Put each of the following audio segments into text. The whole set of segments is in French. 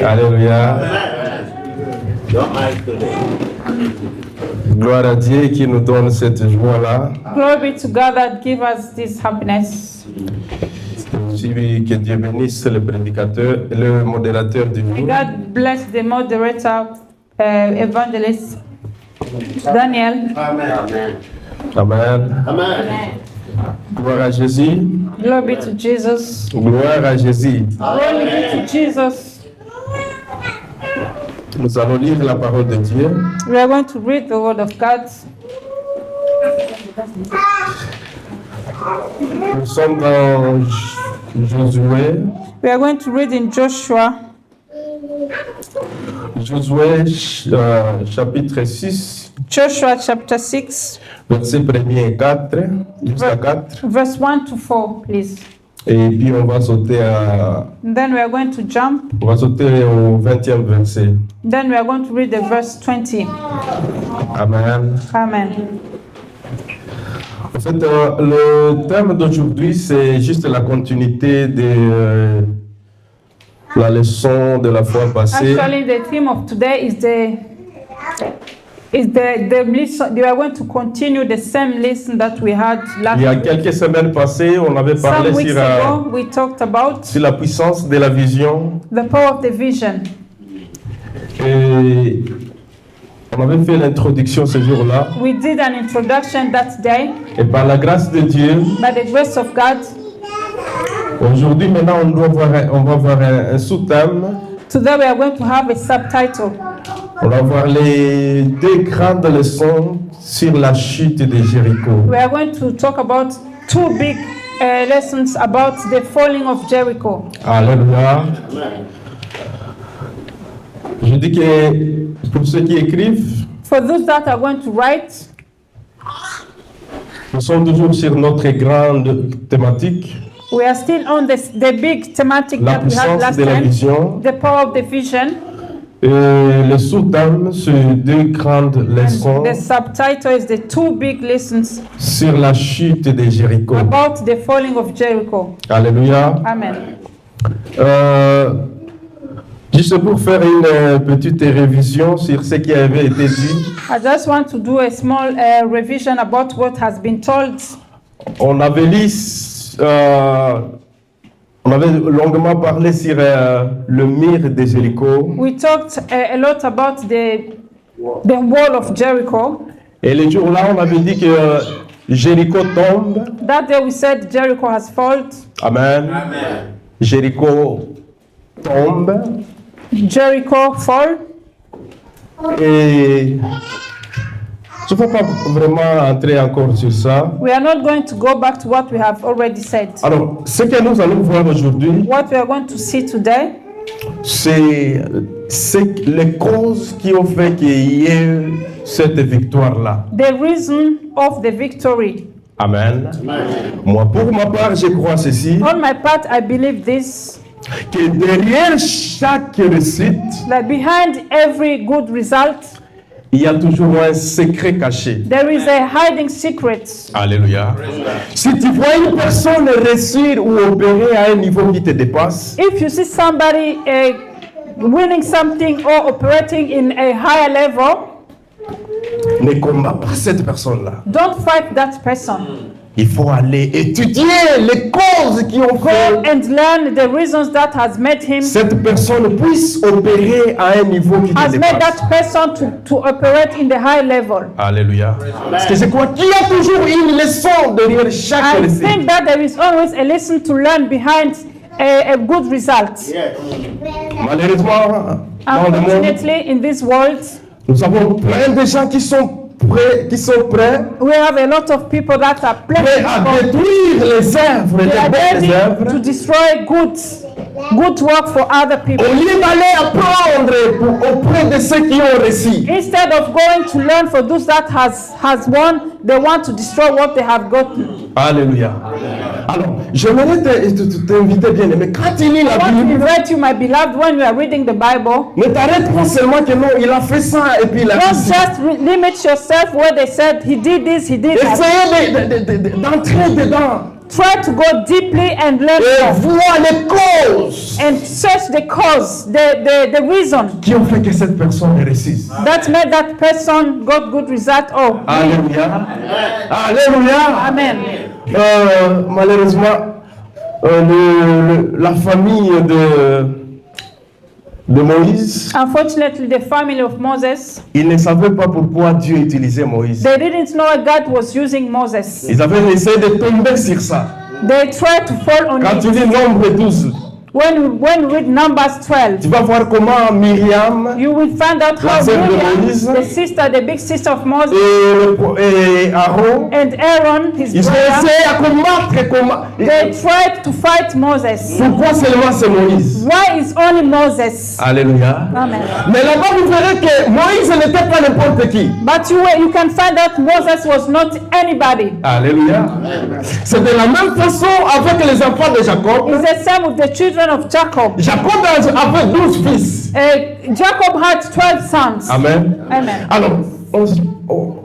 Alléluia. Gloire à Dieu qui nous donne cette joie-là. Glory be to God that gives us this happiness. Que Dieu bénisse le prédicateur, le modérateur du May jour. God bless the moderator, evangelist Daniel. Amen. Amen. Gloire à Jésus. Glory be to Jesus. Gloire à Jésus. Glory be to Jesus. Nous allons lire la parole de Dieu. We are going to read the word of God. Nous sommes dans Josué. We are going to read in Joshua. Josué chapitre 6, Joshua chapter 6, versets 1er et 4, jusqu'à 4. verse 1 to 4, please. Et puis on va sauter And then we are going to jump. au 20e verset. Then we are going to read the verse 20. Amen. Amen. En fait, le thème d'aujourd'hui, c'est juste la continuité de la leçon de la fois passée. Actually, the theme of today is the lesson. We are going to continue the same lesson that we had last Il y a week. quelques semaines passées, on avait parlé Some weeks ago, we talked about sur la puissance de la vision. the power of the vision. Et on avait fait l'introduction ce jour-là. We did an introduction that day. Et par la grâce de Dieu, By the grace of God, aujourd'hui, maintenant, on va voir un sous-thème. today we are going to have a subtitle. On va voir les deux grandes leçons sur la chute de Jéricho. We are going to talk about two big lessons about the falling of Jericho. Alléluia. Je dis que pour ceux qui écrivent, For those that are going to write, nous sommes toujours sur notre grande thématique, we are still on the big thematic la that we had puissance last de la time, vision. the power of the vision. Et le sous-thème, c'est deux grandes leçons The subtitle is the two big lessons sur la chute de Jéricho. about the falling of Jericho. Alléluia. Amen. Juste pour faire une petite révision sur ce qui avait été dit, I just want to do a small revision about what has been told. on avait longuement parlé sur le mur de Jéricho. We talked a lot about the wall of Jericho. Et le jour-là, on avait dit que Jéricho tombe. That day we said Jericho has fallen. Amen. Jéricho tombe. Jericho fall. Et je ne vais pas vraiment entrer encore sur ça. We are not going to go back to what we have already said. Alors, ce que nous allons voir aujourd'hui, What we are going to see today c'est les causes qui ont fait qu'il y ait cette victoire-là. the reason of the victory. Amen. Moi, pour ma part, je crois ceci, On my part, I believe this, que derrière chaque réussite, that behind every good result, il y a toujours un secret caché. there is a hiding secret. Alléluia. Si tu vois une personne réussir ou opérer à un niveau qui te dépasse, If you see somebody winning something or operating in a higher level, ne combat pas cette personne-là. don't fight that person. Il faut aller étudier les causes qui ont Go fait and learn the reasons that has made him, cette personne puisse opérer à un niveau qui te has made dépasse. that person to operate in the high level. Alléluia. Parce que je crois qu'il y a toujours une leçon derrière chaque I réussite. think that there is always a lesson to learn behind a good result. Malheureusement, dans le monde, Unfortunately, in this world, nous avons plein de gens qui sont prêts we have a lot of people that are à playing. détruire les œuvres, They les are belles ready to œuvres, destroy good work for other people. au lieu d'aller apprendre auprès de ceux qui ont réussi. Instead of going to learn for those that has won, they want to destroy what they have gotten. Alléluia. Alors, j'aimerais t'inviter bien aimé, quand tu lis la I want to Bible, invite you, my beloved, when you are reading the Bible, ne t'arrête pas seulement que non, il a fait ça et puis il a fait don't ça. just limit yourself where they said he did this, he did that. Essayez d'entrer dedans. try to go deeply and learn et more voir les causes and search the cause, the reason qui ont fait que cette personne réussisse. that made that person got good result. Oh, Alléluia. Alléluia. amen. Malheureusement, la famille de Moïse, Unfortunately, the family of Moses, ils ne savaient pas pourquoi Dieu utilisait Moïse. they didn't know God was using Moses. Ils avaient essayé de tomber sur ça. They tried to fall on Quand tu it. lis Nombre 12, When you read Numbers 12, tu vas voir comment Myriam you will find out La how sœur de Miriam, Moïse, the big sister of Moses, et Aaron, and Aaron, his ils ont brother, essayé à combattre. they tried to fight Moses. Pourquoi seulement c'est Moïse? Why is only Moses? Alléluia. Amen. Mais là-bas, vous verrez que Moïse n'était pas n'importe qui. But you can find out Moses was not anybody. Alléluia. C'est de la même façon avec les enfants de Jacob. It's the same with the children of Jacob. Jacob avait 12 fils. Jacob had 12 sons. Amen. Amen. Alors,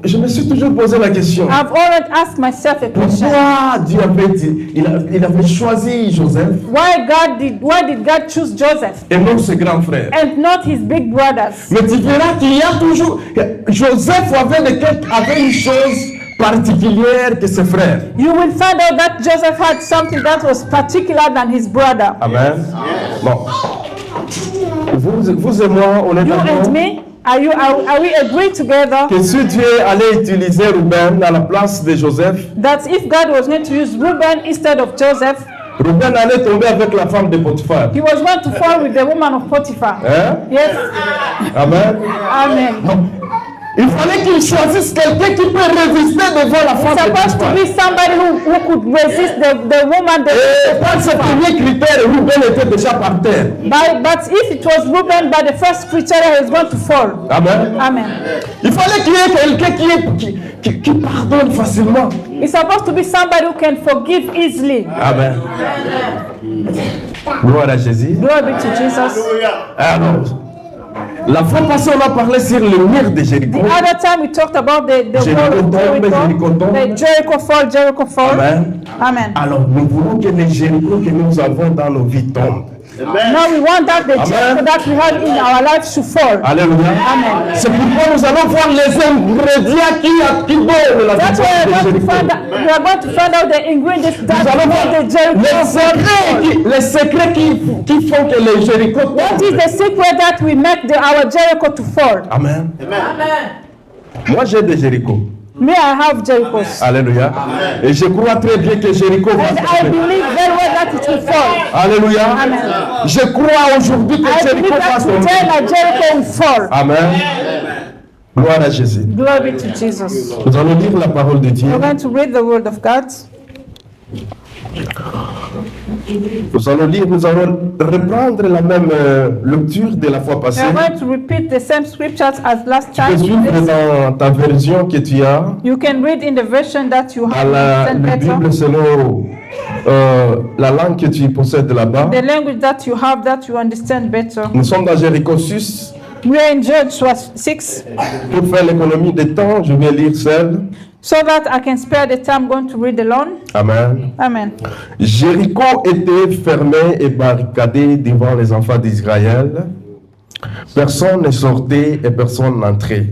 je me suis toujours posé la question. I've already asked myself a question. Pourquoi Dieu il avait choisi Joseph Why did God choose Joseph et non ses grands frères? and not his big brothers? Mais tu verras qu'il y a toujours... Joseph avait une chose particulière que ses frères. You will find out that Joseph had something that was particular than his brother. Amen. Bon. Vous et moi, on est You and d'accord me, are we agreed together que si Dieu allait utiliser Ruben à la place de Joseph, that if God was going to use Reuben instead of Joseph, Ruben allait tomber avec la femme de Potiphar. he was going to fall with the woman of Potiphar? Hein? Yes. Amen. Amen. Il fallait qu'il choisisse quelqu'un qui peut résister devant la femme It's de supposed to Potiphar. be somebody who could resist the woman. Et par ce premier critère, Ruben était déjà par terre. But if it was Reuben, by the first criteria, he was going to fall. Amen. Amen. Il fallait qu'il y ait quelqu'un qui pardonne facilement. It's supposed to be somebody who can forgive easily. Amen. Gloire à Jésus. Glory be to Jesus. Alors, la fois passée, on a parlé sur le mur de Jéricho. The other time we talked about the wall of Jericho tombe. The Jericho fall. Amen. Amen. Alors, nous voulons que les Jéricho que nous avons dans nos vies tombent. Now we want that the Jericho that we have in our lives to fall. Alléluia. Amen. C'est pourquoi nous allons voir les ingrédients qui donnent la That's why victoire de Jéricho. we are going to find out the ingredients Nous that allons make voir the Jericho. les secrets qui font que les Jéricho What is tombent. the secret that we make our Jericho to fall? Amen. Moi, j'ai des Jéricho. Me, I have Jerichos. Alléluia. Et je crois très bien que Jéricho va And I tomber. believe very well that it will fall. Alléluia. Amen. Je crois aujourd'hui que I Jéricho believe va that tomber. today that Jericho will fall. Amen. Gloire à Jésus. Glory be to Jesus. Nous allons lire la parole de Dieu. We're going to read the word of God. Nous allons reprendre la même lecture de la fois passée. We are going to repeat the same scriptures as last Tu peux time. suivre dans ta version que tu as, You can read in the version that you à have la understand Bible better. selon la langue que tu possèdes là-bas. The language that you have that you understand better. Nous sommes dans Jéricho 6. We are in Joshua 6. Pour faire l'économie de temps, je vais lire celle. So that I can spare the time, I'm going to read alone. Amen. Amen. Jéricho était fermé et barricadé devant les enfants d'Israël. Personne ne sortait et personne n'entrait.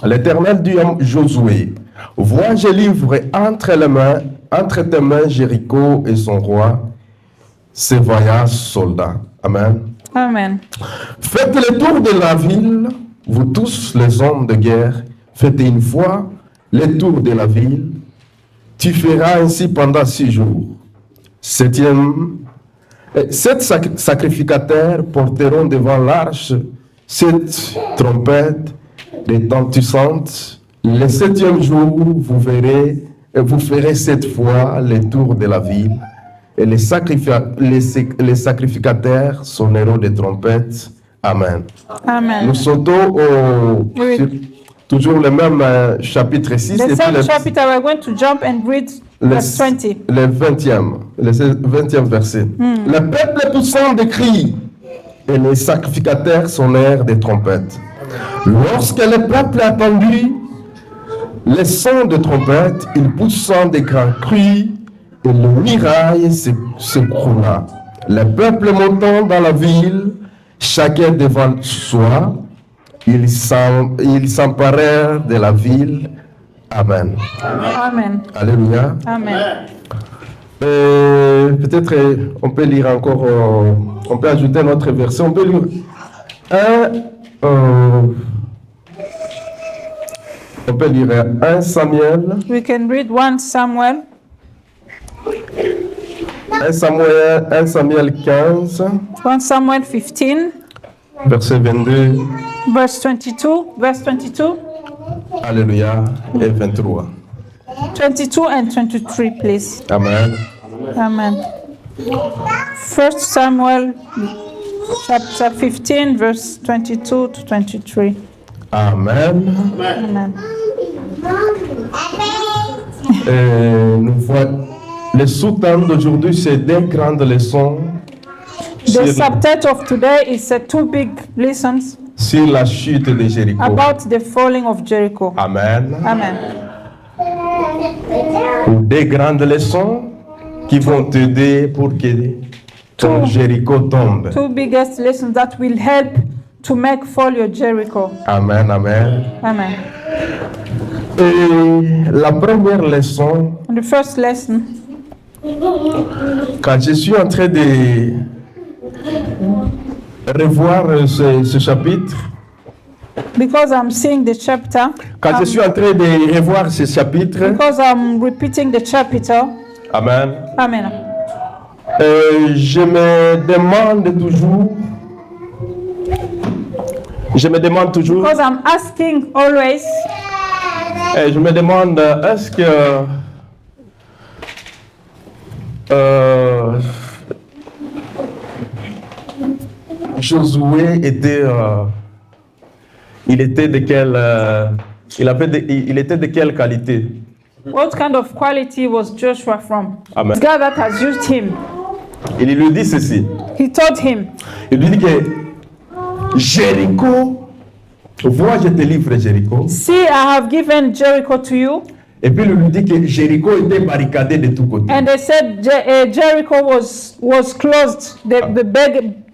L'Éternel dit à Josué, vois, je livre entre tes mains Jéricho et son roi, ses vaillants soldats. Amen. Amen. Faites le tour de la ville, vous tous les hommes de guerre, faites une fois le tour de la ville. Tu feras ainsi pendant 6 jours. 7 sacrificateurs porteront devant l'arche 7 trompettes retentissantes. Le 7e jour, vous ferez 7 fois le tour de la ville. Et les sacrificateurs sonneront des trompettes. Amen. Amen. Nous sautons toujours le même chapitre 6. The Et same puis chapter, we're going to jump and read verse 20. le 20e verset. Le peuple poussant des cris et les sacrificateurs sonnèrent des trompettes. Lorsque le peuple entendit les sons de trompettes, il poussa des grands cris et le muraille s'écroula. Le peuple montant dans la ville, chacun devant soi, ils s'emparèrent de la ville. Amen. Amen. Alléluia. Amen. Peut-être on peut lire encore, on peut ajouter un autre verset. On peut lire on peut lire 1 Samuel. We can read 1 Samuel. 1 Samuel 15, 1 Samuel 15, verset 22. verse 22. Alléluia. Et 23. 22 and 23, please. Amen. Amen. 1 Samuel chapter 15, verse 22 to 23. Amen. Amen. Nous voyons, le sous-thème d'aujourd'hui, c'est deux grandes leçons The subtitle of today is two big lessons sur la chute de Jéricho. about the falling of Jericho. Amen. Amen. Des grandes leçons qui vont t'aider pour que ton Jéricho tombe. Two biggest lessons that will help to make fall your Jericho. Amen, amen. Amen. Et la première leçon, And the first lesson, quand je suis en train de revoir ce chapitre, because I'm seeing the chapter, quand je suis en train de revoir ce chapitre, because I'm repeating the chapter, amen, Amen. je me demande toujours, Because I'm asking always, je me demande, est-ce que Josué était, il était de quelle qualité? what kind of quality was Joshua from? Amen. The God that has used him. Il lui dit ceci. He told him, Il lui dit que Jéricho, vois, je te livre Jéricho. see, I have given Jericho to you. Et puis il lui dit que Jéricho était barricadé de tous côtés. And they said Jericho was closed,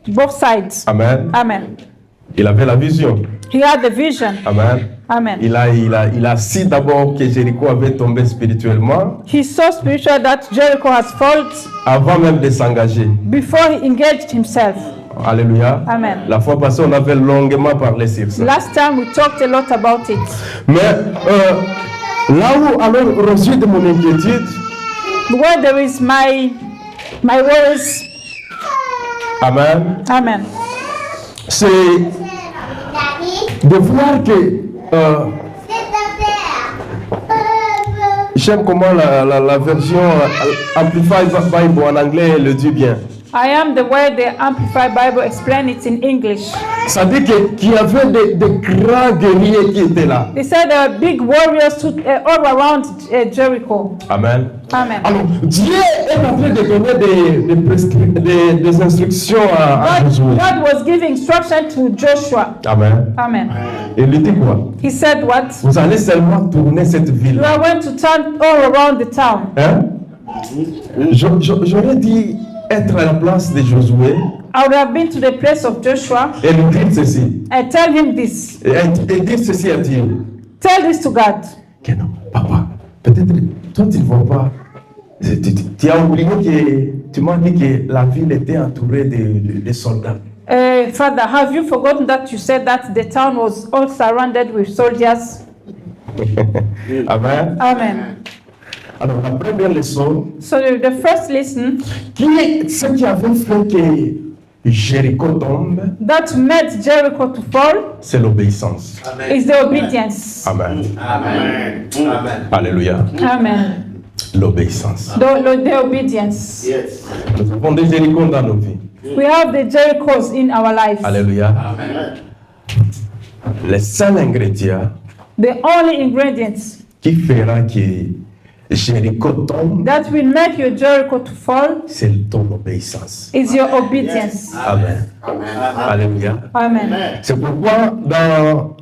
both sides. Amen. Amen. Il avait la vision. He had the vision. Amen. Amen. Il a su d'abord que Jéricho avait tombé spirituellement He saw spiritual that Jericho has fallen avant même de s'engager. before he engaged himself. Alléluia. Amen. La fois passée, on avait longuement parlé sur ça. Last time we talked a lot about it. Mais là où alors reçu de mon inquiétude, Where there is my worries, amen, Amen, c'est de voir que j'aime comment la version Amplified Bible en anglais le dit bien. I am the way the Amplified Bible explain it in English. Ça dit qu'il y avait des grands guerriers qui étaient là. They said there are big warriors all around Jericho. Amen. Amen. Alors, Dieu est en train de donner des instructions à Josué. God was giving instruction to Joshua. Amen. Amen. Et il lui dit quoi? He said what? Vous allez seulement tourner cette ville. You are going to turn all around the town. Hein? J'aurais dit être à la place de Josué I would have been to the place of Joshua et lui dire ceci. and tell him this. Et dire ceci à Dieu. Tell this to God. Que non, papa, peut-être toi tu ne vois pas. Tu as oublié que tu m'as dit que la ville était entourée de soldats. Father, have you forgotten that you said that the town was all surrounded with soldiers? Amen. Amen. Alors la première leçon, So the first lesson ce qui avait fait que Jéricho tombe, that made Jericho to fall c'est l'obéissance. is the obedience. Amen. Amen. Amen. Alléluia. Amen. L'obéissance. The obedience. Yes. Nous avons des Jérichos dans nos vies. We have the Jerichos in our lives. Alléluia. Amen. Le seul ingrédient The only ingredients qui fera que Jéricho tombe, that will make your Jericho to fall c'est ton obéissance. is your obedience. Amen. Amen. Alléluia. Amen. C'est pourquoi dans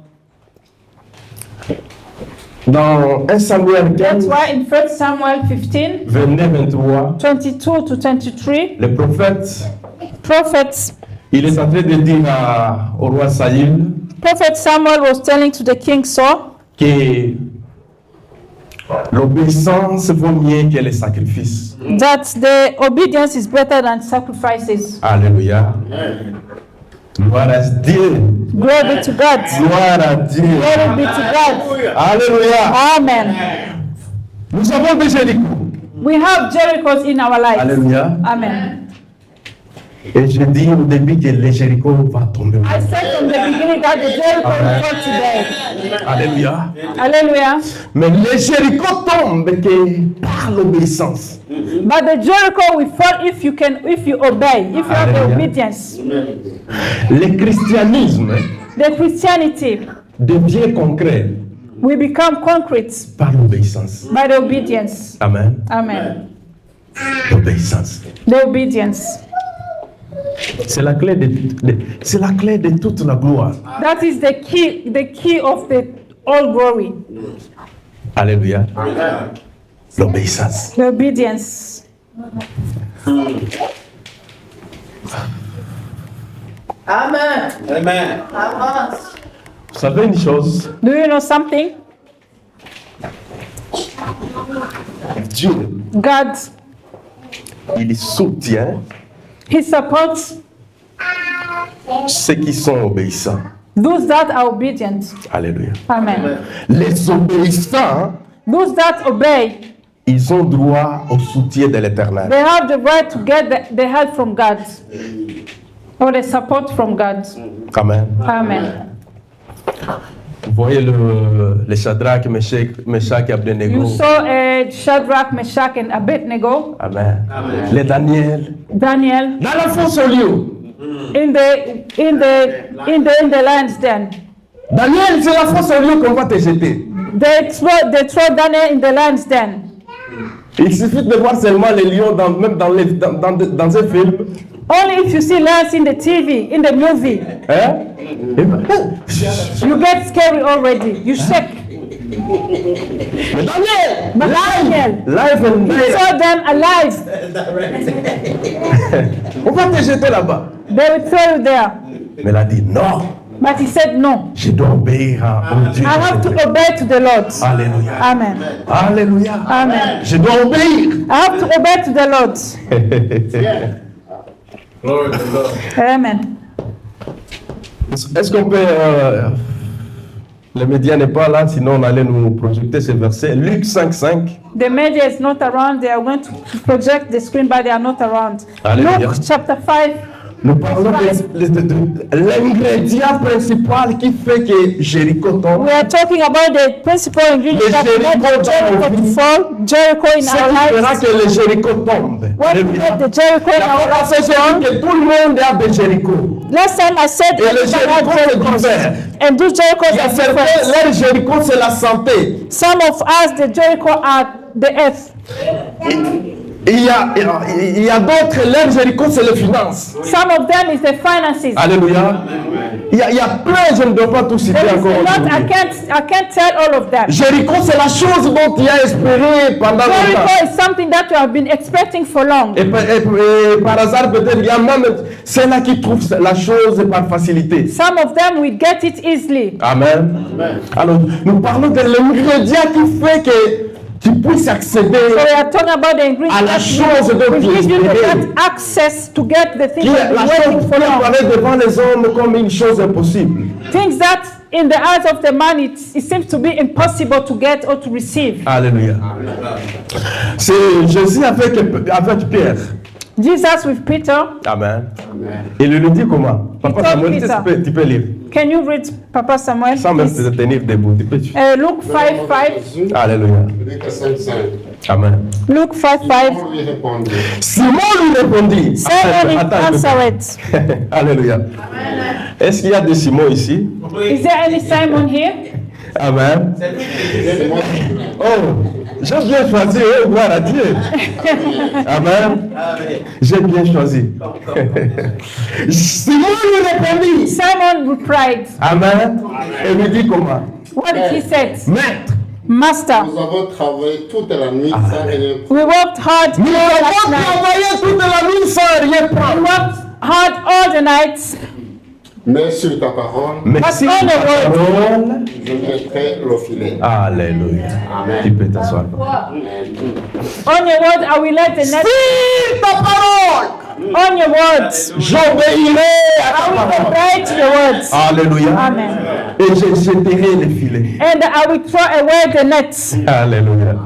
Dans 1 Samuel That's 15, why in 1 Samuel 15, 22-23, 22 to 23, le prophète, prophets, il est en train de dire au roi Saïl Prophet Samuel was telling to the king Saul que l'obéissance vaut mieux que les sacrifices. that the obedience is better than sacrifices. Alléluia. Gloire à Dieu. Glory be to God. Gloire à Dieu. Glory be to God. Alléluia. Amen. Nous avons des Jéricho. We have Jerichos in our lives. Alléluia. Amen. Et je dis au début que les Jéricho va tomber. I said from the beginning that the Jericho will fall today. Alléluia. Hallelujah. Mais les Jéricho tombent que par l'obéissance. But the Jericho will fall if you obey, if you have the Hallelujah. obedience. Le christianisme The Christianity devient concret will become concrete par l'obéissance. by the obedience. Amen. Amen. L'obéissance. The obedience. C'est la clé c'est la clé de toute la gloire. That is the key of the all glory. Alléluia. L'obéissance. The obedience. Amen. Amen. Vous savez une chose, Do you know something? Dieu, God, il soutient He supports ceux qui sont obéissants. those that are obedient. Alléluia. Amen. Les obéissants, Those that obey, ils ont droit au soutien de l'Éternel. they have the right to get the help from God or the support from God. Amen. Amen. Vous voyez le Shadrach, Meshach et Abednego. You saw Shadrach, Meshach, and Abednego, Amen. Les Daniel. Daniel, Dans la fosse au lieu. in the lion's den. Daniel, c'est la fosse au lieu qu'on va te jeter. They throw Daniel in the lion's den. Il suffit de voir seulement les lions, même dans un film. Only if you see lions in the TV, in the movie, Hein? Et ben, you get scary already. You shake. mais Daniel! But Daniel, Live and you direct. saw them alive. On va te jeter là-bas. They will throw you there. Mais il a dit non, But he said no. je dois obéir au Dieu. I have to obey to the Lord. Alléluia. Amen. Alléluia. Amen. Je dois obéir. I have to obey to the Lord. Glory to God. Amen. Est-ce qu'on peut... le média n'est pas là, sinon on allait nous projecter ce verset. Luc 5:5. The media is not around. They are going to project the screen, but they are not around. Hallelujah. Luke chapter 5. Nous parlons de l'ingrédient principal qui fait que Jéricho tombe. We are talking about the principal ingredient Les that made Jéricho Jericho dans to fall. Jericho in Ça our fera lives. que le Jéricho tombe. What made the Jericho in La our fois passée, lives j'ai fall? dit que tout le monde a des Jéricho. Last time I said Et le everyone had Jéricho c'est Jerichos. divers. And those Jerichos Il y a are certains, different. leur Jéricho c'est la santé. Some of us, the Jericho are the earth. Il y a d'autres, leur Jéricho c'est les finances. Some of them is the finances. Alléluia. Il y a plein, je ne dois pas tout citer There is encore a lot. aujourd'hui. I can't tell all of them. Jéricho c'est la chose dont il a espéré pendant longtemps. Jericho is something that you have been expecting for long. Et par hasard, peut-être, il y a même ceux-là qui trouvent la chose par facilité. Some of them will get it easily. Amen. Alors, nous parlons de l'ingrédient qui fait que tu puisses accéder So we are talking about the ingredient à la that chose dont will tu give you espérais. that access to get the things Qui est that la you're chose waiting qui for long. apparaît devant les hommes comme une chose impossible. Things that in the eyes of the man it seems to be impossible to get or to receive. Alléluia. C'est Jésus avec Pierre. Jesus with Peter. Amen. Il lui dit comment? Papa told Samuel, Peter. tu peux lire. Can you read Papa Samuel? Sans même please? te tenir debout. Tu peux. Luke 5:5. Alléluia. Luc 5:5. Amen. Luke 5:5. Simon lui répondit. Simon lui répondit. Simon Attends, answered. Alléluia. Est-ce qu'il y a des Simon ici? Is there any Simon here? Amen. Oh, j'ai bien choisi, oh, gloire à Dieu. Amen. J'ai bien choisi. Simon lui répondit. Simon replied. Amen. Et lui dit comment? What did he say? Maître, Master. Nous avons travaillé toute la nuit sans rien. We worked hard Nous all avons last night. travaillé toute la nuit sans rien We prendre. worked hard all the nights. Mais sur ta parole, Merci But on ta the word. parole. je mettrai le filet. Alléluia. Tu peux t'asseoir. On your word, I will let the net. Si ta parole, On your words, j'obéirai à I ta will parole. obey to your words. Alléluia. Amen. Et je jeterai les filets. And I will throw away the nets. Alléluia.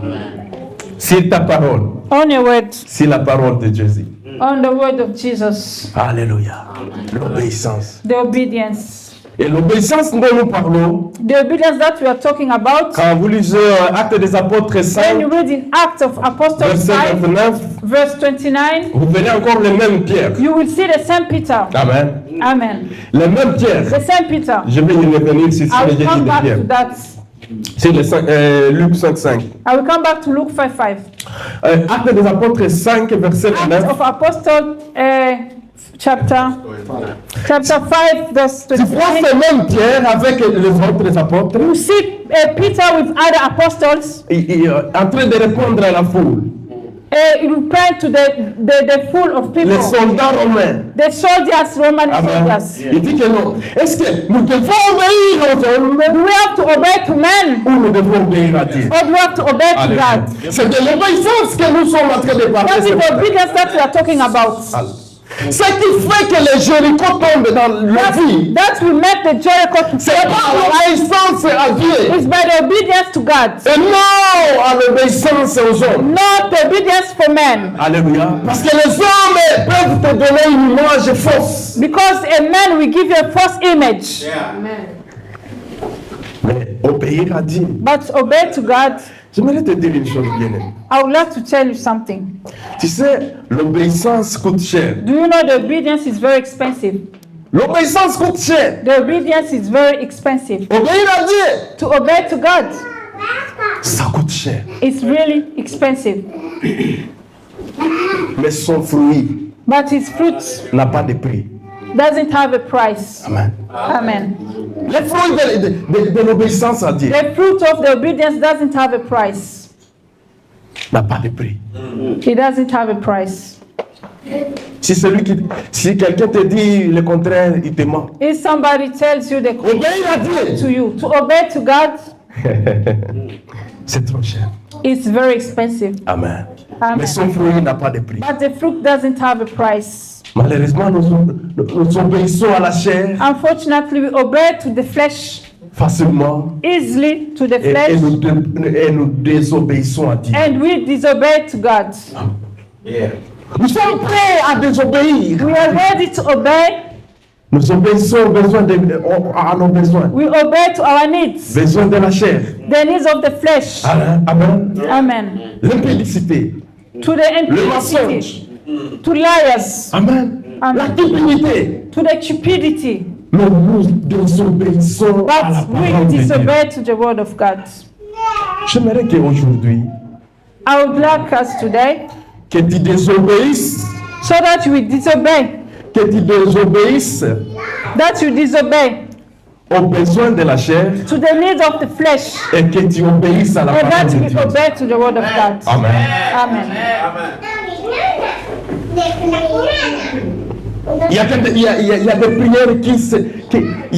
C'est ta parole. On your words, C'est la parole de Jésus. on the word of Jesus. Alléluia. L'obéissance. The obedience. Et l'obéissance dont nous parlons, The obedience that we are talking about. quand vous lisez Actes des Apôtres When 5, you read in Acts of Apostles verset 5, 29, verse 29, vous verrez encore les mêmes pierres. you will see the same Peter. Amen. Amen. Les mêmes pierres. The same Peter. Je vais y revenir sur I ce will que come j'ai dit back de pierre. to that. C'est Luc 5, 5. I will come back to Luke 5:5. Actes des Apôtres 5, verset Acts 9. of Apostles, chapter 5, verse Tu prends 29. ces mêmes pierres avec les autres apôtres You see Peter with other apostles. et, en train de répondre à la foule. He replied to the full of people. Les soldats romains. The soldiers, Roman Amen. soldiers. Il dit que non. Est-ce que nous devons obéir aux hommes Do we have to obey to men ou nous devons obéir à Dieu? or do we have to obey to Alléluia. God? C'est de l'obéissance que nous sommes en train de parler. That is ce the matin. obedience that we are talking about. Ce qui fait que les Jéricho tombent dans la vie, That will make the Jericho to c'est fall pas in our life. l'obéissance à Dieu It's by the obedience to God, et non à l'obéissance aux hommes. not the obedience for men. Alléluia. Parce que les hommes peuvent te donner une image fausse. Because a man will give you a false image. Yeah. Mais obéir à Dieu. But obey to God. J'aimerais te dire une chose bien aimée. I would like to tell you something. Tu sais, l'obéissance coûte cher. Do you know the obedience is very expensive? L'obéissance coûte cher. The obedience is very expensive. Obéir à Dieu, To obey to God, ça coûte cher. it's really expensive. Mais son fruit But its fruit n'a pas de prix. doesn't have a price. Amen. Amen. Le fruit de l'obéissance à Dieu The fruit of the obedience doesn't have a price. n'a pas de prix. It doesn't have a price. Si quelqu'un te dit le contraire, il te ment. If somebody tells you the Obéir à Dieu, to you to obey to God, c'est trop cher. it's very expensive. Amen. Amen. Mais son fruit n'a pas de prix. But the fruit doesn't have a price. Malheureusement, nous obéissons à la chair Unfortunately, we obey to the flesh facilement easily to the et flesh, nous désobéissons à Dieu. and we disobey to God. Yeah. Nous sommes prêts à désobéir. We are ready to obey. Nous obéissons à nos besoins. We obey to our needs, Besoin de la chair. the needs of the flesh. Amen. Amen. L'impudicité. To the Le mensonge. impudicity, to liars, Amen. Amen. La cupidité. to the cupidity. Mais nous désobéissons à la But parole we de Dieu. disobey to the word of God. J'aimerais qu'aujourd'hui, I would like us today, que tu désobéisses, so that we disobey, que tu désobéisses that you disobey aux besoins de la chair to the needs of the flesh, et que tu obéisses à la and parole that de we Dieu. obey to the word of God. Amen. Amen. Il y a des prières il y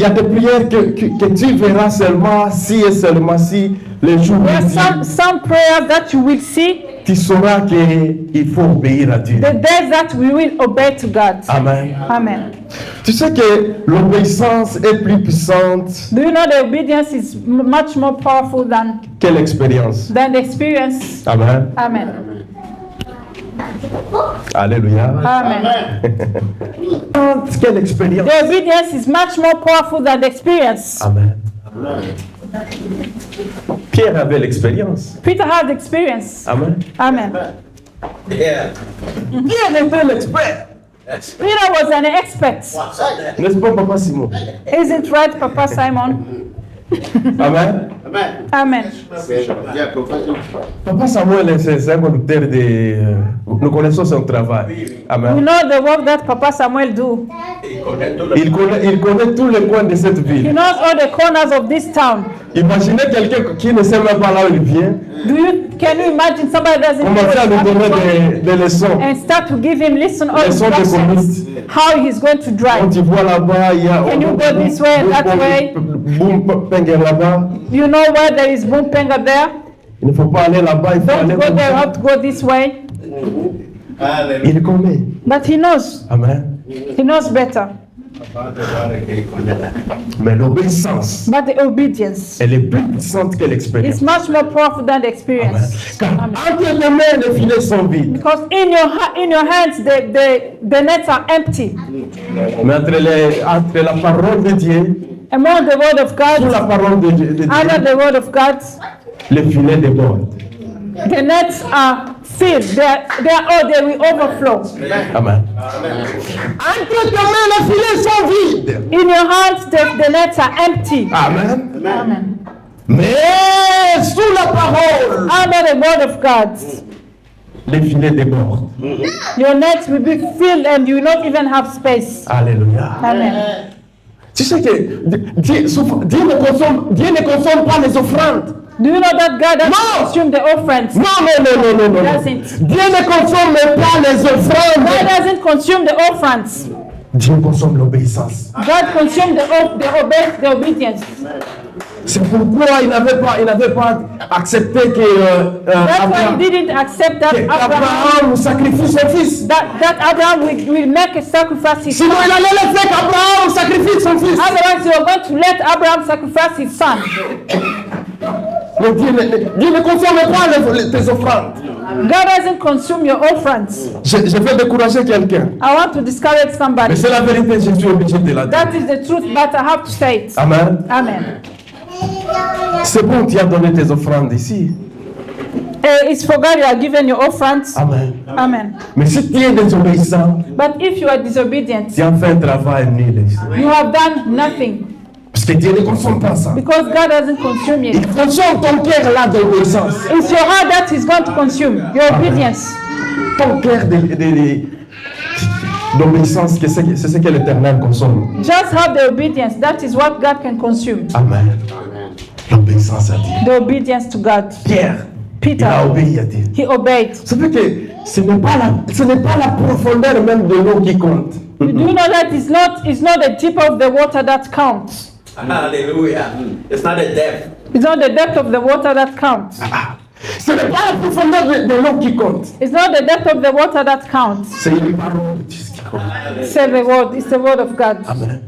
a des prières que tu verras seulement si et seulement si les jours There are viennent. some prayers that you will see, Tu sauras qu'il faut obéir à Dieu. the days that we will obey to God. Amen. Amen. Tu sais que l'obéissance est plus puissante Do you know the obedience is much more powerful than que l'expérience. the experience? Amen. Amen. Alléluia. Amen. Quelle expérience. The obedience is much more powerful than the experience. Amen. Pierre avait l'expérience. Peter had experience. Amen. Amen. Yeah. Pierre était l'expert. Peter was an expert. N'est-ce pas, Papa Simon? Isn't right, Papa Simon? Amen. Amen. Papa Samuel, c'est un conducteur de... nous connaissons son travail. We Amen. know the work that Papa Samuel do. Il connaît tous les coins de cette He ville. knows all the corners of this town. Imaginez quelqu'un qui ne sait même pas là où il vient, Can you imagine somebody doesn't know commencer à where lui he's donner coming des leçons. and start to give him lesson all Leçons de instructions conduite. how he's going to drive? Quand tu vois là-bas, il y a Can you go this way, that way? boum, penger là-bas. You know where there is Bumpenga there? Il ne faut pas aller là-bas, il faut Don't aller go comme there, you ça. have to go this way. Il connaît. But he knows. Amen. He knows better. Mais l'obéissance, But the obedience elle est plus puissante que l'expérience. is much more powerful than the experience. Car entre tes mains, les filets sont vides. Because in your hands, the nets are empty. Mais entre la parole de Dieu, Among the word of sous la God, parole de Dieu, under the word of God, les filets débordent. the nets are filled. They will overflow. Amen. Entre tes mains, les filets sont vides. In your hands, the nets are empty. Amen. Amen. Mais sous la parole, Under the word of God, les filets débordent. your nets will be filled and you will not even have space. Alléluia. Amen. Tu sais que Dieu ne consomme pas les offrandes. Do you know that God doesn't No. consume the offerings? Non. Doesn't. Dieu ne consomme pas les God offrandes. doesn't consume the offerings. Dieu consomme l'obéissance. God consumed the obedience. C'est pourquoi il n'avait pas accepté que That's why he didn't accept that Abraham, Abraham sacrifie son fils. that Abraham will make a sacrifice his Sinon, il son. allait laisser qu'Abraham sacrifie son fils. Otherwise, you are going to let Abraham sacrifice his son. Mais Dieu ne consomme pas tes offrandes. God doesn't consume your offerings. Je vais décourager quelqu'un. I want to discourage Mais somebody. c'est la vérité, je suis obligé de la dire. That is the truth, but I have to say it. Amen. Amen. C'est bon, tu as donné tes offrandes ici. It's for God you are given your offerings. Amen. Amen. Mais si tu es désobéissant, But if you are disobedient, tu as fait un travail nul ici. you have done nothing Parce que Dieu ne consomme pas ça. because God doesn't consume it. Il consomme ton cœur là d'obéissance. It's your heart that is going to consume your obedience. Ton cœur d'obéissance, c'est ce que l'Éternel consomme. Just have the obedience. That is what God can consume. Amen. L'obéissance à Dieu. The obedience to God. Pierre, il a Peter, obéi à Dieu. he obeyed. Ça fait que ce n'est pas la profondeur même de l'eau qui compte. Do you know that it's not the tip of the water that counts. Hallelujah. It's not a depth. It's not the depth of the water that counts. Ce n'est pas la profondeur de l'eau qui compte. It's not the depth of the water that counts. C'est une parole de Dieu qui compte. Say the word. It's the word of God. Amen.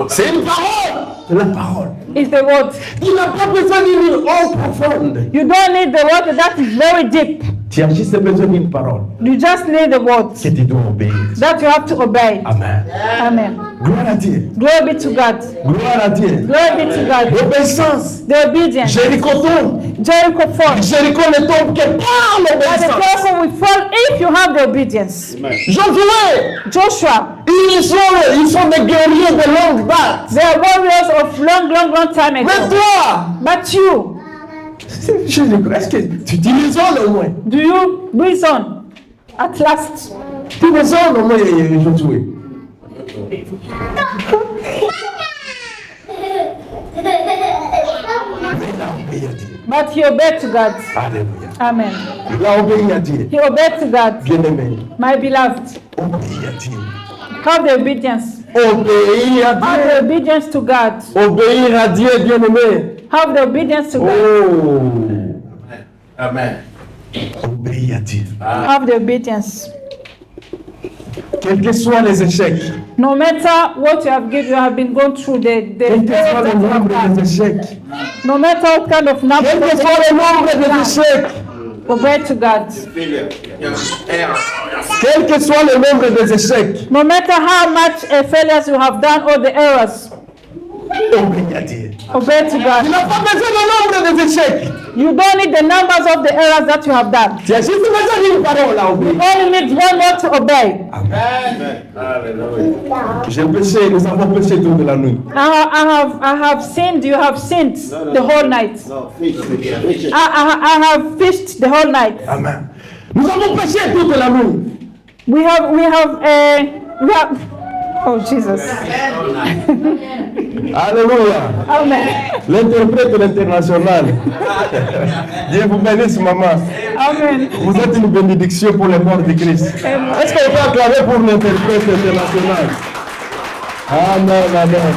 C'est une parole. C'est la parole. It's the word. Tu n'as pas besoin d'une eau profonde. You don't need the water that is very deep. Tu as juste besoin d'une parole You just need the word que tu dois obéir. that you have to obey. Amen. Amen. Gloire à Dieu. Glory be to God. Gloire à Dieu. Glory be to God. L'obéissance. The obedience. Jéricho tombe. Jericho falls. Jéricho ne tombe que par But the l'obéissance. Jericho will fall if you have the obedience. Josué, Joshua, ils sont des guerriers de longue date. they are warriors of long time Mais ago. toi, But you, est-ce que tu raisonnes au moins? do you reason at last? Tu raisonnes au moins, Josué. But he obeyed to God. Alléluia. Amen. Il a obéi à Dieu. He obeyed to God. Bien-aimé, My beloved, obéis à Dieu. have the obedience. Obéir à Have Dieu. the obedience to God. Obéir à Dieu, bien-aimé. Have the obedience to God. Oh, Amen. obéis à Dieu. Have the obedience. Quels que soient les échecs, No matter what you have been going through, quel que soit le nombre des échecs, no matter what kind of number, quel que soit le nombre des échecs, obey to God. Failure. Error. quel que soit le nombre des échecs, No matter how much failures you have done or the errors, obéis à Dieu. obey to Tu God. n'as pas besoin du nombre des échecs. You don't need the numbers of the errors that you have done. Tu as juste besoin d'une parole à obéir. You only need one more to obey. J'ai péché, nous avons péché toute la nuit. I have sinned. You have sinned the whole night. No, fish, fish. I have fished the whole night. Amen. Nous avons péché toute la nuit. We have Oh, Jesus. Alléluia. Amen. L'interprète l'international. Dieu vous bénisse, maman. Amen. Vous êtes une bénédiction pour les morts de Christ. Est-ce qu'on peut acclamer pour l'interprète international? Amen, amen.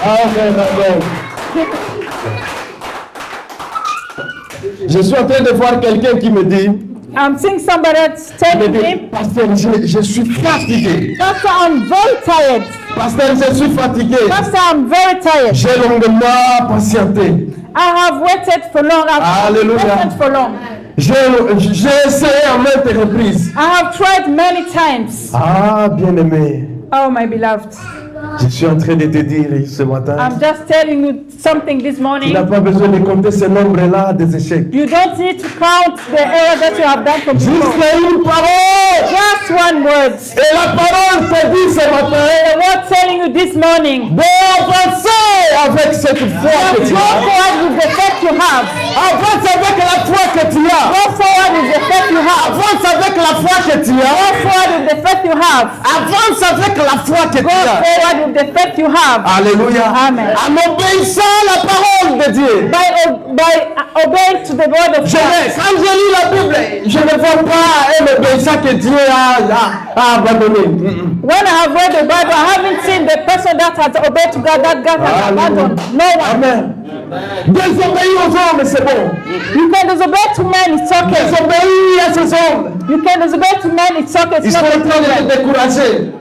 Amen, amen. Je suis en train de voir quelqu'un qui me dit, I'm seeing somebody that's telling me, Pasteur, je suis fatigué. Pastor, I'm very tired. Pasteur, je suis fatigué. Pastor, I'm very tired. J'ai longuement patienté. I have waited for long. I've Hallelujah. waited for long. J'ai essayé en maintes reprises. I have tried many times. Ah, bien-aimé, Oh, my beloved. je suis en train de te dire ce matin, I'm just telling you something this tu morning. n'as pas besoin de compter ce nombre-là des échecs. You don't need to count the errors that you have done from Juste before. une parole. Just one word. Et la parole te dit ce matin, The word telling you this morning. d'avancer avec cette foi que tu Go as. forward with the faith you have. Avance avec la foi que tu as. Go forward with the faith you have. Avance avec la foi que tu Go as. forward with the faith you have. Avance avec la foi que tu Go as. forward with the faith you have. Alléluia. Amen. En obéissant à la parole de Dieu. By obeying to the word of God. Quand je lis la Bible, je ne vois pas un obéissant que Dieu a abandonné. When I have read the Bible, I haven't seen the person that has obeyed to God that God has abandoned. No one. Amen. Désobéir aux hommes, c'est bon. You can disobey to men, it's okay. Désobéir à ces hommes, You can disobey to men, it's okay. ils It's sont not en a train de problem. te décourager.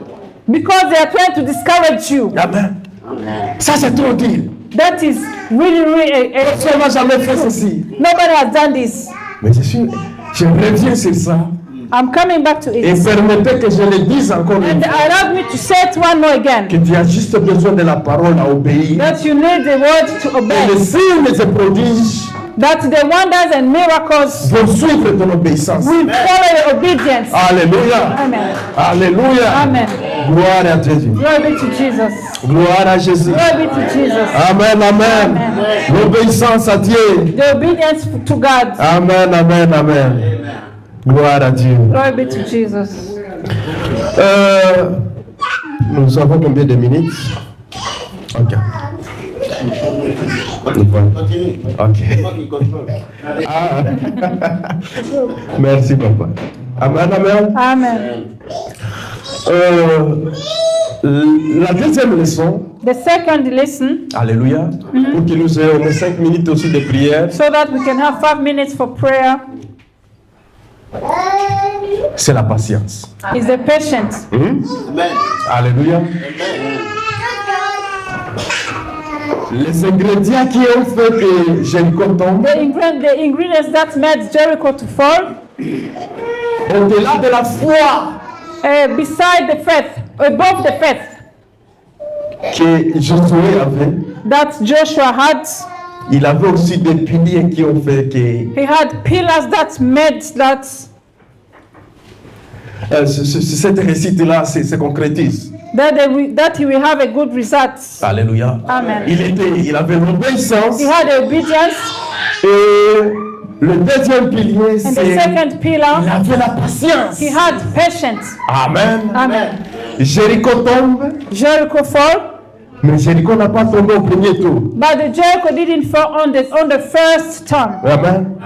Because they are trying to discourage you. Amen. Ça, c'est trop dur. That is really Personne n'a jamais fait ceci. nobody has done this. Mais je reviens sur ça. I'm coming back to Et it. permettez que je le dise encore une And fois. allow me to say it one more again. Que tu as juste besoin de la parole à obéir. That you need the word to Et obey. les signes et les prodiges That the wonders and miracles vont suivre ton obéissance. will follow your obedience. Alléluia. Amen. Alléluia. Amen. Gloire à Jésus. Glory be to Jesus. Gloire à Jésus. Glory be to Jesus. Amen, amen. L'obéissance à Dieu. The obedience to God. Amen, amen, amen. Gloire à Dieu. Glory be to Jesus. Nous avons combien de minutes? Ok. Ok. Ah. Merci, papa. Amen, amen. Amen. La deuxième leçon, The second lesson, alléluia, pour que nous ayons 5 minutes aussi de prière, so that we can have 5 minutes for prayer, c'est la patience. is the patience. Alléluia. Les ingrédients qui ont fait que Jéricho tombe, The ingredients that made Jericho to fall, au-delà de la foi beside the faith, above the faith que Josué avait, that Joshua had, il avait aussi des piliers qui ont fait que he had pillars that made that cette réussite-là se concrétise. that he will have a good result. Alléluia. Amen. Il avait l'obéissance. He had obedience, Et le deuxième pilier, and the c'est second il pillar, avait la patience. he had patience. Amen. Amen. Jéricho tombe, Jericho fall, mais Jéricho n'a pas tombé au premier tour. but the Jericho didn't fall on the first time. Amen.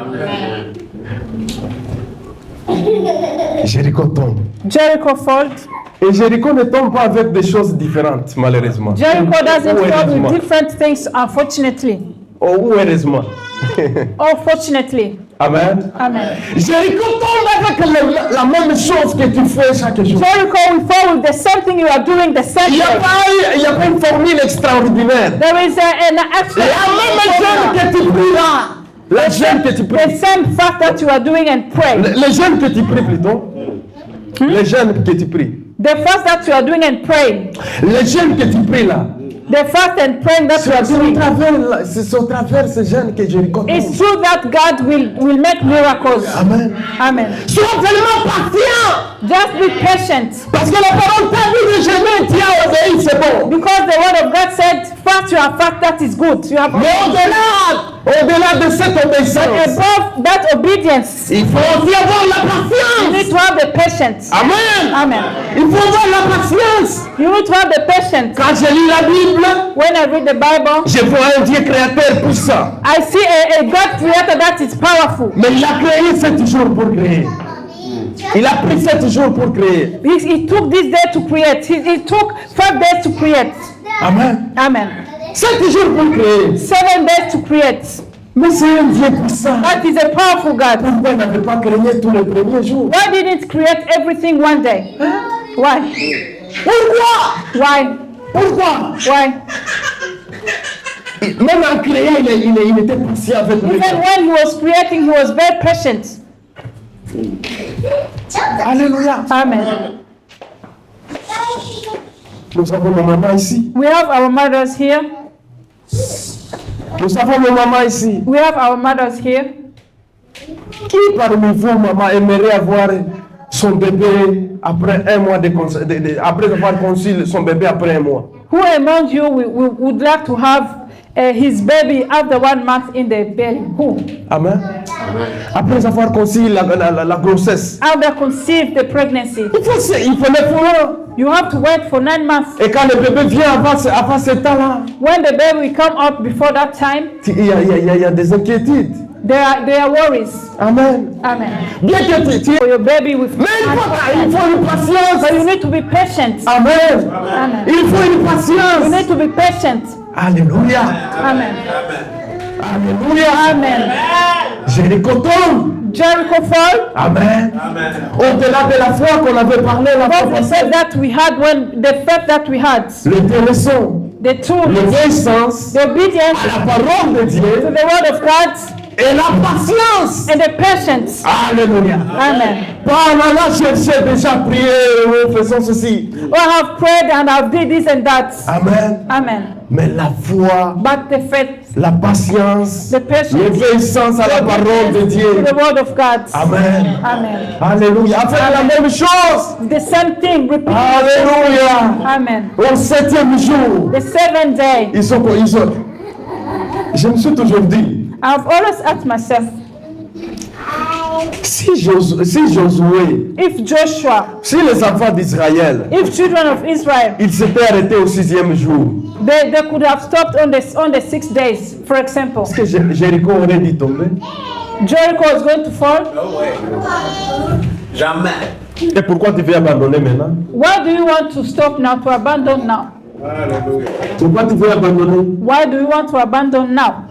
Jéricho tombe. Jericho fall. Et Jéricho ne tombe pas avec des choses différentes, malheureusement. Jericho doesn't Ou fall heureusement. with different things, unfortunately. Oh, ou heureusement. Or fortunately. Amen. Amen. Jéricho tombe avec la même chose que tu fais chaque jour. Jericho will fall with the same thing you are doing the same Il n'y a, day. pas une formule extraordinaire. There is an extra La même jeûne que tu pries là. La jeûne que tu the pries. same fast that you are doing and pray. Les jeûnes que tu pries plutôt. Les jeûnes que tu pries. The fast that you are doing and praying. Les jeûnes que tu pries là. The fast and praying that you are doing. C'est au travers ces jeûnes que Jéricho tombe. It's true that God will make miracles. Amen. Amen. Sois tellement patient. Just be patient. Parce que la parole t'a dit de jeûner, tu as obéi, c'est bon. Because the word of God said, fast you are fast, that is good. You have Mais au-delà de cette but obéissance, above that obedience, il faut aussi avoir la you need patience. to have the patience. Amen. Amen. Il faut avoir la patience. You need to have the patience. Quand je lis la Bible, When I read the Bible, je vois un Dieu créateur puissant. I see a God creator that is powerful. Mais il a créé 7 jours pour créer. Il a pris 7 jours pour créer. He took this day to create. He took 5 days to create. Amen. Amen. 7 jours pour créer. 7 days to create. Mais c'est un Dieu puissant. That is a powerful God. Pourquoi il n'avait pas créé tous les premiers jours? Why didn't it create everything one day? Why? Pourquoi? Why? Pourquoi? Why? Même en créant, il était patient avec les Even gens. when he was creating, he was very patient. Alléluia. Amen. Nous avons nos mamans ici. We have our mothers here. Nous avons nos mamans ici. We have our mothers here. Qui parmi vous, maman, aimerait avoir son bébé après un mois après avoir conçu son bébé après un mois? Who among you would like to have his baby after 1 month in the belly? Who? Amen. Après avoir conçu la grossesse. After conceived the pregnancy. Il faut le faire. You have to wait for 9 months. Et quand le bébé vient avant ce temps-là, When the baby will come out before that time, il y a des inquiétudes. there are worries. Amen. Amen. Bien que tu For your baby with mais il faut une patience. but you need to be patient. Amen. Amen. Il faut une You patience. need to be patient. Alléluia. Amen. Alléluia. Amen. Jéricho tombe. Jericho fall. Amen. Au-delà de la foi qu'on avait parlé la fois What the passée, faith that we had the faith that we had, l'intéressant, the truth, l'obéissance the obedience à la parole de to Dieu the word of God, et la patience. and the patience. Alléluia. Amen. Pas là, j'ai déjà prié, faisons ceci. Oh, I have prayed and I've did this and that. Amen. Amen. Mais la foi, But the faith, la patience, the patience, l'obéissance à la parole de to Dieu. the word of God. Amen. Amen. Alléluia. Faire la même chose. The same thing, repeat. Alléluia. Amen. Au 7e jour, The 7th day, je me suis toujours dit, I've always asked myself, si Josué, if Joshua, si les enfants d'Israël, if children of Israel, ils s'étaient arrêtés au 6e jour, they could have stopped on the 6 days, for example. est-ce que Jéricho aurait dû tomber? Jericho is going to fall. No way. Jamais. Et pourquoi tu veux abandonner maintenant? Why do you want to stop now, to abandon now? Hallelujah. Pourquoi tu veux abandonner? Why do you want to abandon now?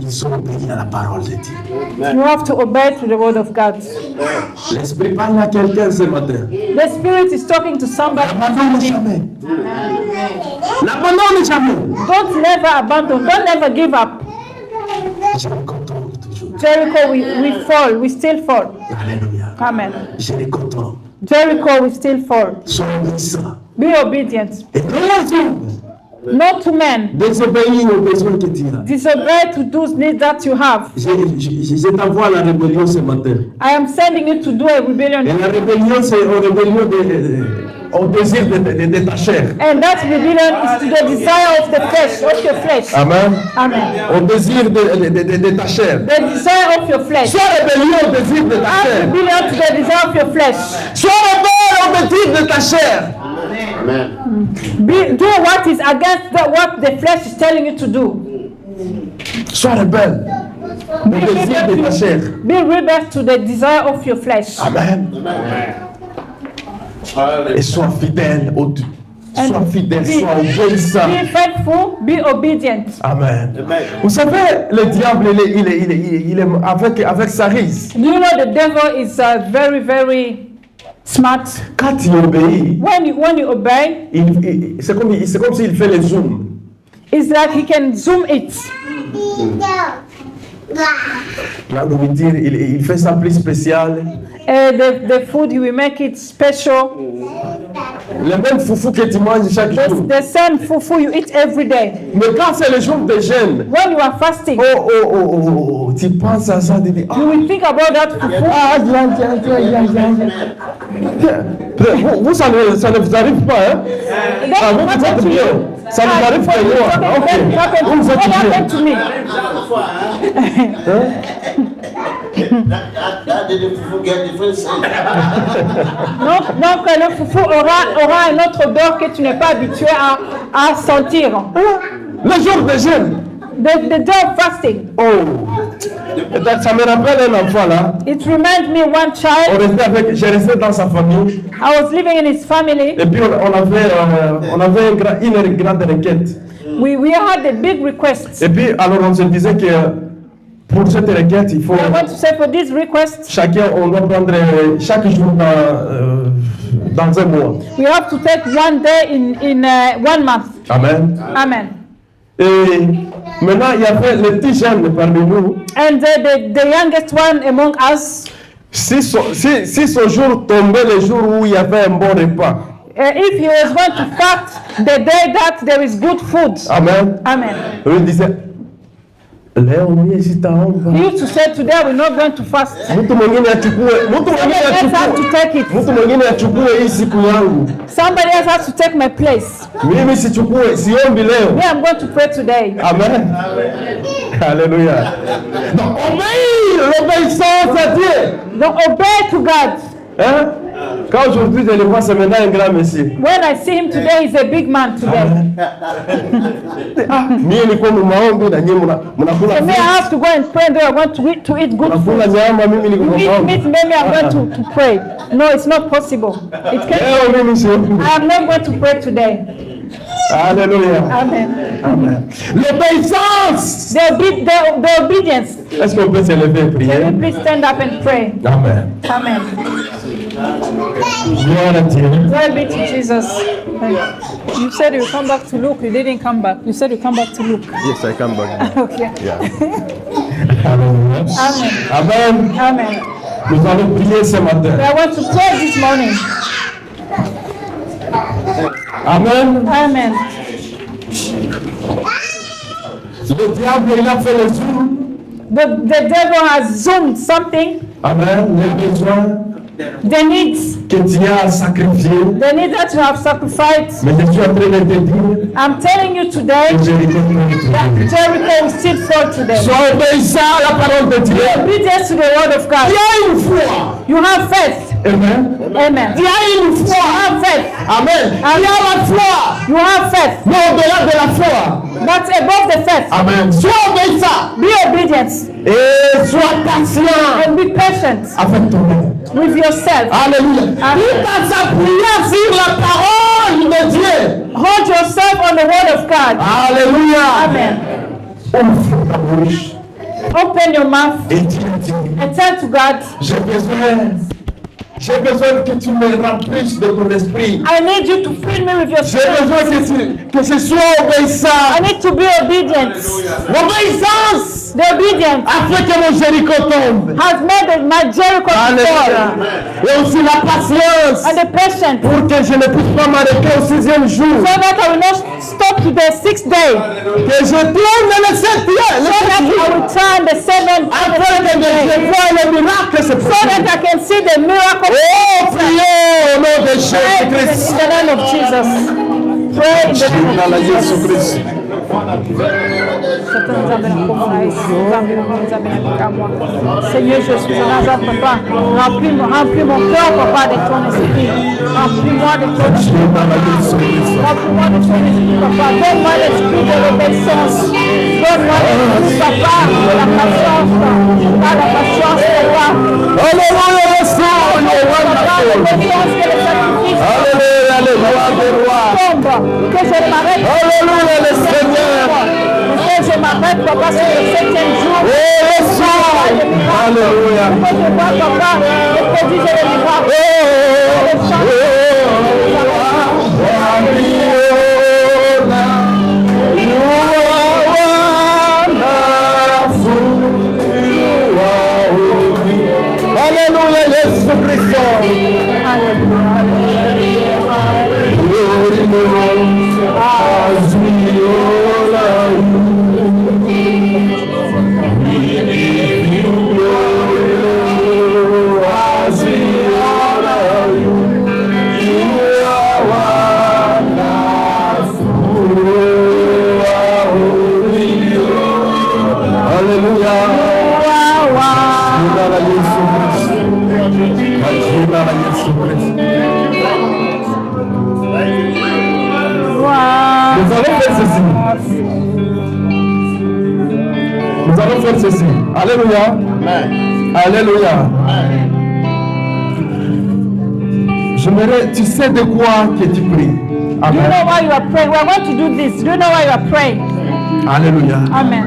Ils ont obéi à la parole de Dieu. You have to obey to the word of God. L'Esprit parle à quelqu'un ce matin. The Spirit is talking to somebody. N'abandonne jamais. N'abandonne jamais. Don't never abandon. Don't never give up. Jéricho tombe toujours. Jericho, we fall. We still fall. Alléluia. Amen. Jéricho tombe. Jericho, we still fall. Sois obéissant. Be obedient. Et non, Not to men. désobéis aux besoins que tu as. Disobey to those needs that you have. Je t'envoie à la rébellion ce matin. I am sending you to do a rebellion. Et la rébellion, c'est une rébellion au désir de ta chair. And that rebellion is to the desire of the flesh, of your flesh. Amen. Amen. Au désir de ta chair. The desire of your flesh. Sois rébellion au désir de ta Have chair. rebellion to the desire of your flesh. Sois rebelle au désir de ta chair. Amen. Do what is against what the flesh is telling you to do. Sois rebelle au désir de ta chair. Be rebel to the desire of your flesh. Amen. Et sois fidèle sois fidèle, sois obéissant. Be faithful, be obedient. Amen. Vous savez, le diable, il est avec sa ruse. Do you know the devil is very, very smart? Quand il obéit, When you obey, c'est comme s'il fait les zooms. it's like he can zoom it. La nourriture, il fait ça plus spécial. The food, he will make it special. Le même foufou que tu manges chaque jour. The same fufu you eat every day. Mais quand c'est le jour de jeûne, When you are fasting, tu penses à ça, tu dis, you will think about that fufu. Vous, ça ne vous arrive pas, hein? Ah, vous êtes bien. Ça nous arrive pas, moi. Ok. Vous êtes bien. To me. Donc le fufu aura un autre odeur que tu n'es pas habitué à sentir. Le jour de jeûne. The day of fasting. Ça me rappelle un enfant là. It reminds me one child. J'ai resté dans sa famille. I was living in his family. Et puis on avait une grande requête. We had a big request. Et puis alors on se disait que pour cette requête, il faut. I want to say for this request. Chacun, on doit prendre chaque jour dans un mois. We have to take one day in 1 month. Amen. Amen. Et maintenant, il y avait les petits jeunes parmi nous. And the youngest one among us. Si ce jour tombait le jour où il y avait un bon repas. If he was going to fast the day that there is good food. Amen. Amen. Il disait, He used to say today we're not going to fast. Somebody else has to take it. Somebody else has to take my place. Me, I'm going to pray today. Amen. Alléluia. Donc, l'obéissance à Dieu. Donc, obey to God. Hein? Quand aujourd'hui je le vois, c'est maintenant un grand monsieur. When I see him today, he's a big man today. So me, I have to go and pray, and I want to eat good food. Meet, maybe I'm going to pray. No, it's not possible. It can't. I am not going to pray today. Alléluia. Amen. Amen. L'obéissance. The obedience. Est-ce qu'on peut se lever et prier? Can you please stand up and pray? Amen. Amen. Gloire à Dieu. Glory be to Jesus. You said you come back to Luke. You didn't come back. You said you come back to Luke. Yes, I come back. Okay. Yeah. Amen. Amen. Amen. Amen. Nous allons prier ce matin. I want to pray this morning. Amen. Amen. Le diable, il a fait le zoom. The devil has zoomed something. Amen. Les besoins The needs. que tu as sacrifiés. The needs that you have sacrificed. Mais je suis en train de te dire I'm telling you today que Jéricho that Jericho will still fall today. sois obéissant à la parole de Dieu. Obedience to the word of God. Il y a une foi. You have faith. Amen. Amen. Il y a une foi. You have faith. Amen. Il y a la foi. You have faith. Mais au-delà de la foi. But above the faith, Amen. Sois obéissant. be obedient Et sois patient and be patient avec toi-même. with yourself. Alléluia. Amen. Il t'a s'appuyer sur la parole de Dieu. Hold yourself on the word of God. Alléluia. Amen. Ouvre ta bouche Open your mouth et dis à Dieu, and tell to God, j'ai besoin que tu me remplisses de ton esprit. I need you to fill me with your J'ai spirit. besoin que je sois obéissant. I need to be obedient. L'obéissance The obedience a fait que mon Jéricho tombe. has made my Jericho to Alléluia. fall. Et aussi la patience And the patience, pour que je ne puisse pas m'arrêter au 6e jour. so that I will not stop to the 6th day. Que je tourne le 7e. So that I will turn the 7th Afin que je vois le miracle se so that I can see the miracle. Oh, priez au nom de Pray in Jésus-Christ. the name of Jesus. Pray in the name Dans of la Jesus. Jésus-Christ. Seigneur, je suis là, papa. Remplis mon cœur, papa, de ton esprit. Remplis-moi de ton esprit. Remplis-moi de ton esprit, papa. Donne-moi l'esprit de l'obéissance. Donne-moi l'esprit, papa, de la patience. Par la patience, papa. Alléluia, le sang, le roi de la Papa, foule. l'obéissance que le sacrifice Alléluia, le roi des rois. tombe. Que je m'arrête. Alléluia, le Seigneur. Que je m'arrête, papa, sur le 7e jour. Oh, le sang. Alléluia. Que je vois, papa, le prodige et le miracle. Le chant. Alléluia, Jésus-Christ. Alléluia. ceci. Nous allons faire ceci. Alléluia. Alléluia. J'aimerais, tu sais de quoi que tu pries. Do you Amen. know why you are praying? We are going to do this. Do you know why you are praying? Alléluia. Amen.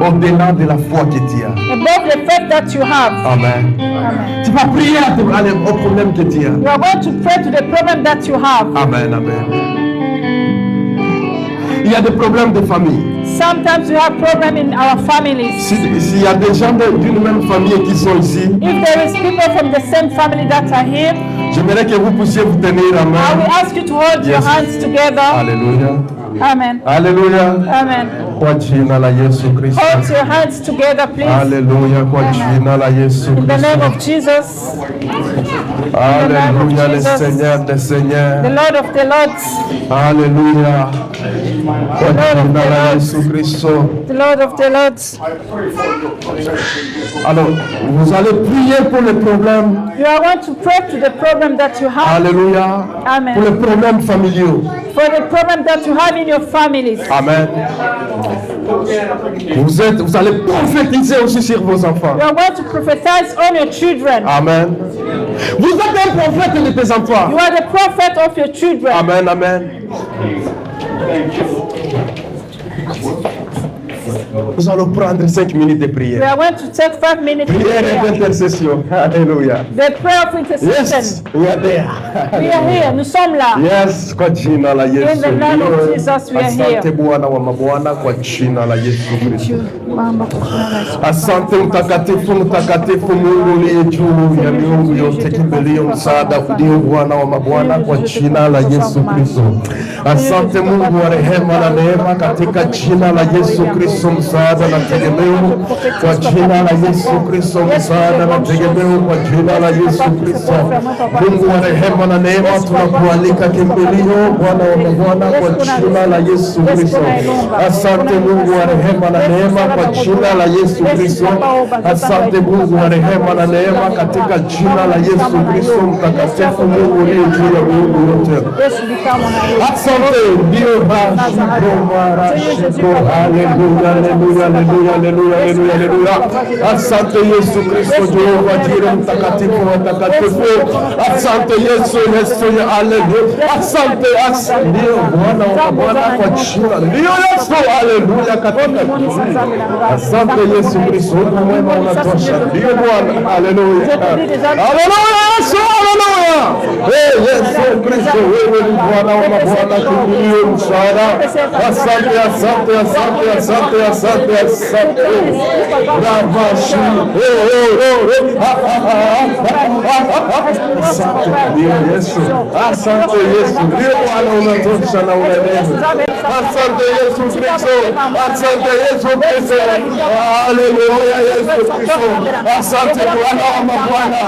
Au-delà de la foi que tu as. Above the faith that you have. Amen. Amen. Tu vas prier au problème que tu as. We are going to pray to the problem that you have. Amen, amen. Il y a des problèmes de famille. Sometimes we have problems in our families. S'il y a des gens d'une même famille qui sont ici, If there is people from the same family that are here, j'aimerais que vous puissiez vous tenir la I will main. ask you to hold your Yes. hands together. Alléluia. Amen. Alléluia. Amen. Kwa jina la Yesu Kristo. Hold your hands together, please. Alléluia. Kwa jina la Yesu In the name Kristo. of Jesus, Alléluia. Le Jesus. Seigneur des the Seigneurs. Lord of the Lords, Alléluia. Kwa jina la Yesu Kristo. the Lord of the Lords. Alors, vous allez prier pour les problèmes. You are going to pray to the problem that you have. Alléluia. Amen. Pour les problèmes familiaux. For the problem that you have in your families. Amen. Vous allez prophétiser aussi sur vos enfants. You are going to prophesy on your children. Amen. Vous êtes un prophète de tes enfants. You are the prophet of your children. Amen, amen. Nous allons prendre 5 minutes de We prière. are going to take 5 minutes to Prière et prayer. d'intercession. Alléluia. The prayer of intercession. Yes, we are there. We are here. Nous sommes là. Yes, kwa jina la Yesu. In the name of Jesus, we are here. Asante Bwana wa mabwana kwa jina la Yesu Kristo. Mama, Asante mtakatifu, mtakatifu Mungu uliye juu ya miungu yote, kimbilio msaada ulio Bwana wa mabwana kwa jina la Yesu Kristo. Asante Mungu wa rehema na neema, katika jina la Yesu Kristo, msaada na tegemeo kwa jina la Yesu Kristo, msaada na tegemeo kwa jina la Yesu Kristo. Mungu wa rehema na neema, tunakualika kimbilio Bwana wa mabwana kwa jina la Yesu Kristo. Asante Mungu wa rehema na neema kwa jina la Yesu Kristo. Asante Mungu wa rehema na neema katika jina la Yesu Kristo mtakatifu, Mungu uliye juu ya miungu yote. Asante ndio basi Roma rashiko. Haleluya, haleluya, haleluya, haleluya, haleluya, haleluya. Asante Yesu Kristo, Jehova Jireh, mtakatifu wa watakatifu. Asante Yesu, Yesu ya haleluya. Asante, asante ndio Bwana wa Bwana kwa jina. Ndio Yesu, haleluya katika jina. Asante Yesu Kristo, Mungu mwema unatosha. Ndio Bwana, haleluya. Haleluya Yesu, haleluya. Yesu Kristo, wewe ni Bwana wa mabwana, kimbilio msaada. Asante, asante, asante, asante, asante, asante. Rabashi. Asante ndio Yesu. Asante Yesu, ndio Bwana unatosha na unanena. Asante Yesu Kristo. Asante Yesu Kristo. Haleluya Yesu Kristo. Asante Bwana wa mabwana.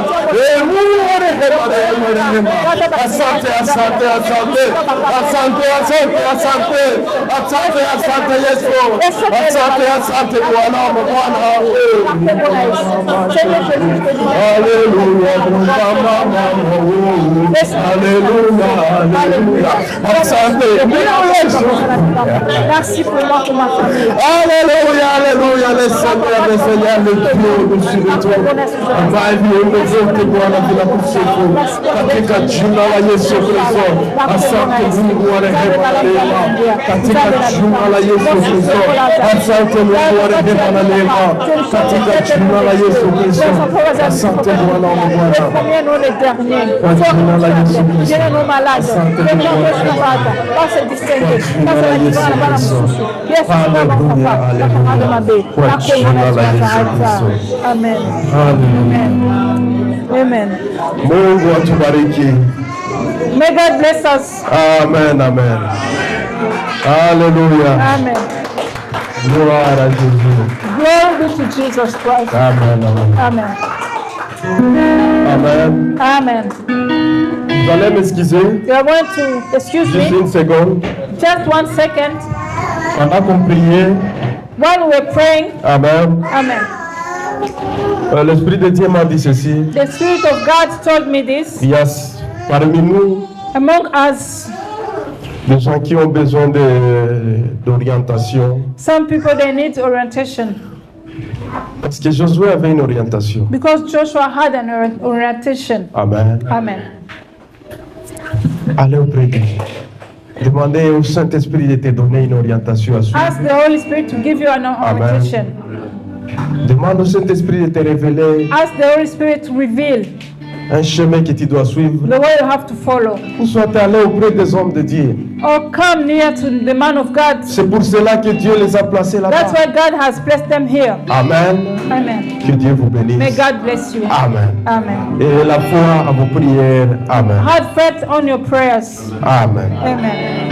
Mungu wa rehema, rehema, rehema. Asante, asante, asante. Asante, asante, asante. Asante, asante Yesu. Asante, asante Bwana wa mabwana. Haleluya. Haleluya. Haleluya. Asante. Ndio Yesu. Merci pour moi, pour ma famille. Alléluia, alléluia, le Seigneur, le Seigneur, le Dieu au-dessus de toi. Ambaye viumbe vyote Bwana vinakusifu katika jina la Yesu Kristo. Asante Mungu wa rehema na neema katika jina la Yesu Kristo. Asante Mungu wa rehema na neema katika jina la Yesu Kristo. Asante Bwana wa mabwana kwa jina la Yesu Kristo. Asante Mungu wa rehema kwa jina la Yesu Kristo. Haleluya, haleluya. Kwa jina la Yesu Kristo. Amen. Haleluya. Amen. Mungu atubariki. May God bless us. Amen, amen. Haleluya. Amen. Gloire à Jésus. Glory be to Jesus Christ. Amen, amen. Amen. Amen. Amen. Vous allez m'excuser. You are going to, excuse Juste me, une seconde. just 1 second. Pendant qu'on priait, While we were praying, amen. Amen. L'Esprit de Dieu m'a dit ceci. The Spirit of God told me this. Il y a parmi nous Among us, Des gens qui ont besoin d'orientation. Some people, they need orientation. Parce que Josué avait une orientation. Because Joshua had an orientation. Amen. Amen. Allez auprès de Dieu. Demandez au Saint-Esprit de te donner une orientation à suivre. Ask the Holy Spirit to give you an orientation. Demande au Saint-Esprit de te révéler Ask the Holy Spirit to reveal un chemin que tu dois suivre. the way you have to follow. Ou soit aller auprès des hommes de Dieu. Or come near to the man of God. C'est pour cela que Dieu les a placés là-bas. That's why God has placed them here. Amen. Amen. Que Dieu vous bénisse. May God bless you. Amen. Amen. Et la foi à vos prières. Amen. Have faith on your prayers. Amen. Amen.